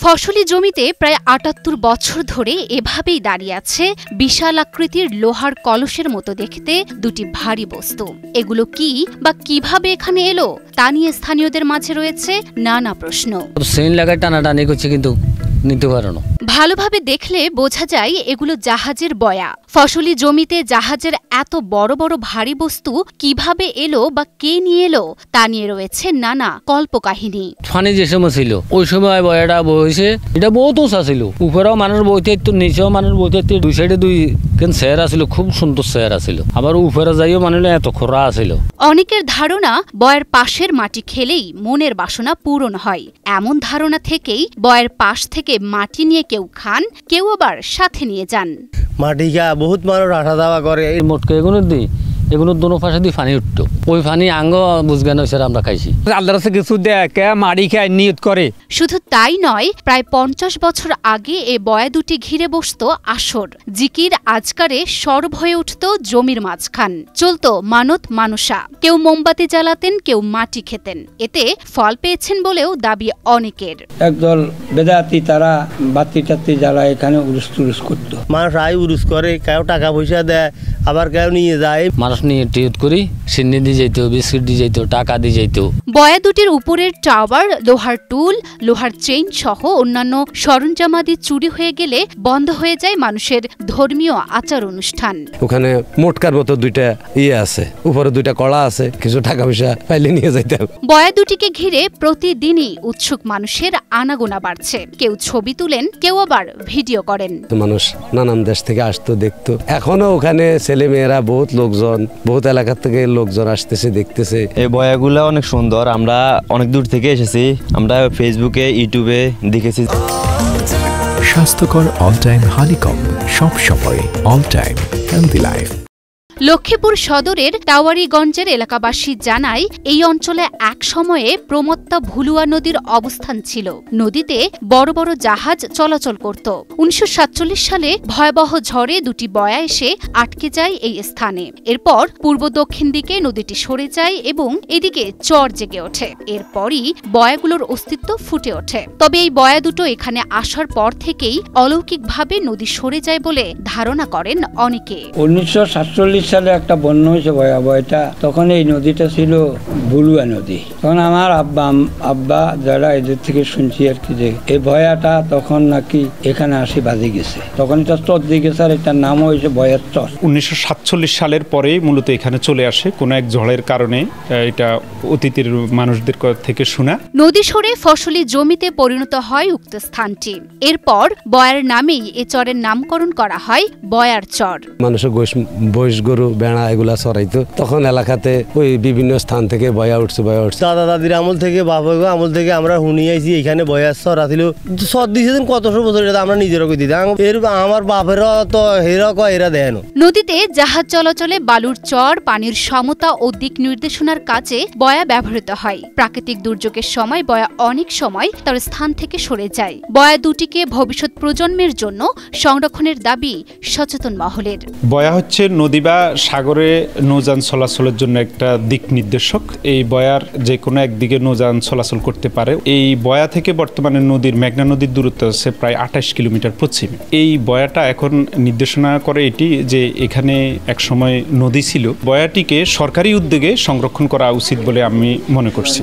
ফসলি জমিতে প্রায় ৭৮ বছর ধরে এভাবেই দাঁড়িয়ে আছে বিশাল আকৃতির লোহার কলসের মতো দেখতে দুটি ভারী বস্তু। এগুলো কি বা কিভাবে এখানে এলো তা নিয়ে স্থানীয়দের মাঝে রয়েছে নানা প্রশ্ন। টানাটানি করছে কিন্তু নিতে পারো না। ভালোভাবে দেখলে বোঝা যায় এগুলো জাহাজের বয়া। ফসলি জমিতে জাহাজের এত বড় বড় ভারী বস্তু কিভাবে এলো বা কে নিয়ে এলো তা নিয়ে রয়েছে নানা কল্পকাহিনী। ফানি যে সময় ছিল ওই সময় বয়াটা বইছে, এটা বহুত উঁচা ছিল, উপরেও মানুষ বইতে নিচেও মানুষ বইতে, দুই সাইডে দুই চেয়ার আছিল, খুব সুন্দর চেয়ার আছিল, আবার উপরে যাইও মানুষ এত খোরা আছিল। অনেকের ধারণা বয়ের পাশের মাটি খেলেই মনের বাসনা পূরণ হয়। এমন ধারণা থেকেই বয়ের পাশ থেকে মাটি নিয়ে কেউ খান, কেউ আবার সাথে নিয়ে যান। মাটি খা বহুত মানুষ আসা যাওয়া করে। মোটকে এগুলো দিই, এগুলো দুনো পাশে দিয়ে পানি উঠতো, ওই পানি আঙ্গ বুঝগান আমরা খাইছি। আল্লাহর কাছে কিছু দেখে মাড়ি খায় নিয়ত করে। শুধু তাই নয়, প্রায় ৫০ বছর আগে এ বয়া দুটি ঘিরে বসত আসর, জিকির আজকারে সরব হয়ে উঠত জমির মাঝখান, চলত মানত মানুষা। কেউ মোমবাতি জ্বালাতেন, কেউ মাটি খেতেন, এতে ফল পেয়েছেন বলেও দাবি অনেকের। একদল বেদাতি তারা বাতি টাতি জ্বালায় এখানে উরুস টুরুস করত। মানুষ আয় উরুস করে, কেউ টাকা পয়সা দেয়, আবার কেউ নিয়ে যায়। মানুষ নিয়ে টিউট করি, সিন্নি দিয়ে যেত, বিস্কিট দিয়ে যেত, টাকা দিয়ে যেত। বয়া দুটির উপরের টাওয়ার, লোহার টুল, লোহার চেইন সহ অন্যান্য সরঞ্জামাদি চুরি হয়ে গেলে বন্ধ হয়ে যায় মানুষের ধর্মীয় আচার অনুষ্ঠান। ওখানে মোটকার মতো দুইটা আছে, উপরে দুইটা কড়া আছে, কিছু টাকা পয়সা পাইলে নিয়ে যাইতে। বয়া দুটিকে ঘিরে প্রতিদিনই উৎসুক মানুষের আনাগোনা বাড়ছে। কেউ ছবি তুলেন, কেউ আবার ভিডিও করেন। মানুষ নানান দেশ থেকে আসতো, দেখতো। এখনো ওখানে ছেলে মেয়েরা বহুত লোকজন, বহুত এলাকা থেকে লোকজন আসতেছে, দেখতেছে। এই বয়াগুলো অনেক সুন্দর, আমরা অনেক দূর থেকে এসেছি, আমরা ফেসবুকে ইউটিউবে দেখেছি। স্বাস্থ্যকর অল টাইম হানিকম, সব সময় all time healthy life. Lakshmipur সদরের টাওয়ারিগঞ্জের এলাকাবাসী জানায়, এই অঞ্চলে এক সময়ে প্রমত্তা ভুলুয়া নদীর অবস্থান ছিল। নদীতে বড় বড় জাহাজ চলাচল করত। ১৯৪৭ সালে ভয়াবহ ঝড়ে দুটি বয়া এসে আটকে যায় এই স্থানে। এরপর পূর্ব দক্ষিণ দিকে নদীটি সরে যায় এবং এদিকে চর জেগে ওঠে। এরপরই বয়াগুলোর অস্তিত্ব ফুটে ওঠে। তবে এই বয়া দুটো এখানে আসার পর থেকেই অলৌকিকভাবে নদী সরে যায় বলে ধারণা করেন অনেকে। ১৯৪৭ সালে একটা বন্যা হয়েছে বয়াটা, তখন এই নদীটা ছিল ভুলুয়া নদী। তখন আমার আব্বা যারা এদের থেকে শুনছি আর কি, যে এই বয়াটা তখন নাকি এখানে আসি বাজে গেছে, তখন এটা চর দিয়ে গেছে, আর এটার নাম হয়েছে বয়ার চর। ১৯৪৭ সালের পরেই মূলত এখানে চলে আসে কোনো এক ঝড়ের কারণে, এটা অতীতের মানুষদের থেকে শোনা। নদী সরে ফসলি জমিতে পরিণত হয় উক্ত স্থানটি। এরপর বয়ার নামেই এ চরের নামকরণ করা হয় বয়ার চর। মানুষের বয়স গরু বেড়া এগুলা চড়াইতো, তখন এলাকাতে ওই বিভিন্ন স্থান থেকে বয়া উঠছে। দাদা দাদির আমল থেকে, বাবা আমল থেকে আমরা শুনি আইছি এখানে বয়ার চর আছিল। চর দিয়েছেন কতশো বছর, এটা আমরা নিজেরও কই দিতাম। এর আমার বাপেরও তো হেরা কয়, এরা দেয় না। নদীতে জাহাজ চলাচলে বালুর চর, পানির সমতা ও দিক নির্দেশনার কাজে বয়া ব্যবহৃত হয়। প্রাকৃতিক দুর্যোগের সময় বয়া অনেক সময় তার স্থান থেকে সরে যায়। বয়া দুটিকে ভবিষ্যৎ প্রজন্মের জন্য সংরক্ষণের দাবি সচেতন মহলের। বয়া হচ্ছে নদী বা সাগরে নৌযান চলাচলের জন্য একটা দিক নির্দেশক। এই বয়ার যে কোনো একদিকে নৌযান চলাচল করতে পারে। এই বয়া থেকে বর্তমানে মেঘনা নদীর দূরত্ব আছে প্রায় ২৮ কিলোমিটার পশ্চিমে। এই বয়াটা এখন নির্দেশনা করে এটি যে এখানে এক সময় নদী ছিল। বয়াটিকে সরকারি উদ্যোগে সংরক্ষণ করা উচিত বলে আমি মনে করছি।